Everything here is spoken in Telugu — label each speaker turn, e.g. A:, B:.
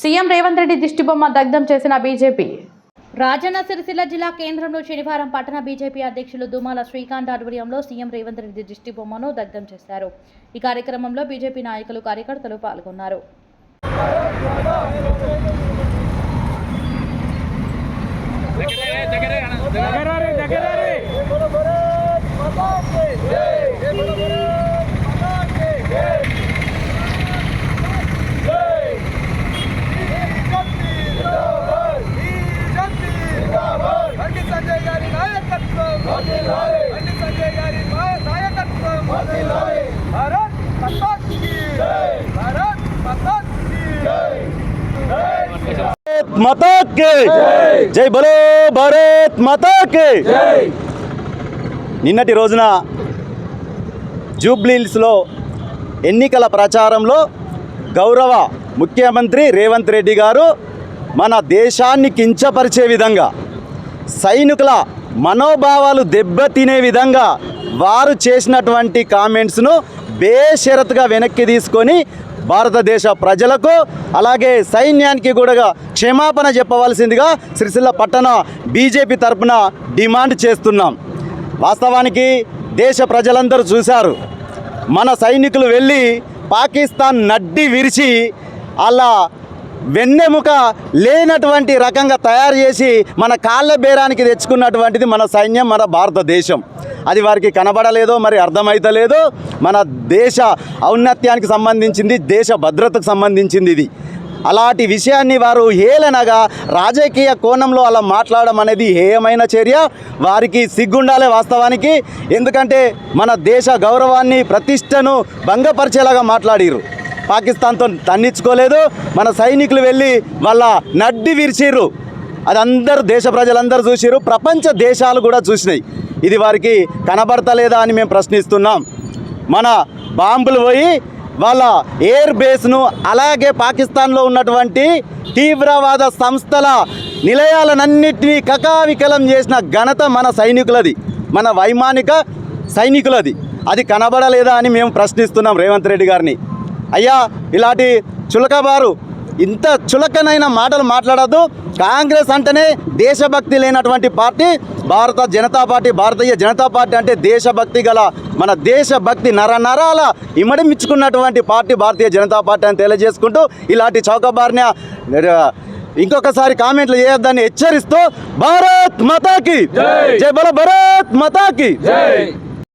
A: సీఎం రేవంత్ రెడ్డి దిష్టిబొమ్మ దగ్ధం చేసిన బీజేపీ. రాజన్న సిరిసిల్ల జిల్లా కేంద్రంలో శనివారం పట్టణ బీజేపీ అధ్యక్షులు దుమాల శ్రీకాంత్ ఆధ్వర్యంలో సీఎం రేవంత్ రెడ్డి దిష్టిబొమ్మను దగ్ధం చేశారు. ఈ కార్యక్రమంలో బీజేపీ నాయకులు కార్యకర్తలు పాల్గొన్నారు.
B: माता के जय बोलो भारत माता के నిన్నటి రోజున జూబ్లీహిల్స్లో ఎన్నికల ప్రచారంలో గౌరవ ముఖ్యమంత్రి రేవంత్ రెడ్డి గారు మన దేశాన్ని కించపరిచే విధంగా, సైనికుల మనోభావాలు దెబ్బతినే విధంగా వారు చేసినటువంటి కామెంట్స్ను బేషరతుగా వెనక్కి తీసుకొని భారతదేశ ప్రజలకు అలాగే సైన్యానికి కూడా క్షమాపణ చెప్పవలసిందిగా సిరిసిల్ల పట్టణ బీజేపీ తరఫున డిమాండ్ చేస్తున్నాం. వాస్తవానికి దేశ ప్రజలందరూ చూశారు, మన సైనికులు వెళ్ళి పాకిస్తాన్ నడ్డి విరిచి అలా వెన్నెముక లేనటువంటి రకంగా తయారు చేసి మన కాళ్ళ బేరానికి తెచ్చుకున్నటువంటిది మన సైన్యం, మన భారతదేశం. అది వారికి కనబడలేదో మరి అర్థమైతలేదో. మన దేశ ఔన్నత్యానికి సంబంధించింది, దేశ భద్రతకు సంబంధించింది ఇది. అలాంటి విషయాన్ని వారు హేళనగా రాజకీయ కోణంలో అలా మాట్లాడడం అనేది హేయమైన చర్య. వారికి సిగ్గుండాలే వాస్తవానికి. ఎందుకంటే మన దేశ గౌరవాన్ని, ప్రతిష్టను భంగపరిచేలాగా మాట్లాడిరు. పాకిస్తాన్తో తన్నించుకోలేదు, మన సైనికులు వెళ్ళి వాళ్ళ నడ్డి విరిచిర్రు. అది అందరూ దేశ ప్రజలందరూ చూసిరు, ప్రపంచ దేశాలు కూడా చూసినాయి. ఇది వారికి కనబడతలేదా అని మేము ప్రశ్నిస్తున్నాం. మన బాంబులు పోయి వాళ్ళ ఎయిర్ బేస్ను అలాగే పాకిస్తాన్లో ఉన్నటువంటి తీవ్రవాద సంస్థల నిలయాలన్నింటినీ కకావికలం చేసిన ఘనత మన సైనికులది, మన వైమానిక సైనికులది. అది కనబడలేదా అని మేము ప్రశ్నిస్తున్నాం రేవంత్ రెడ్డి గారిని. అయ్యా, ఇలాంటి చులకబారు ఇంత చులకనైన మాటలు మాట్లాడద్దు. కాంగ్రెస్ అంటేనే దేశభక్తి లేనటువంటి పార్టీ భారత జనతా పార్టీ. భారతీయ జనతా పార్టీ అంటే దేశభక్తి గల, మన దేశభక్తి నరాల ఇమడిమిచ్చుకున్నటువంటి పార్టీ భారతీయ జనతా పార్టీ అని తెలియజేసుకుంటూ, ఇలాంటి చౌకబారిన ఇంకొకసారి కామెంట్లు చేయొద్దని హెచ్చరిస్తూ భారత్ మాతాకి జై, బోలో భారత్ మాతాకి జై.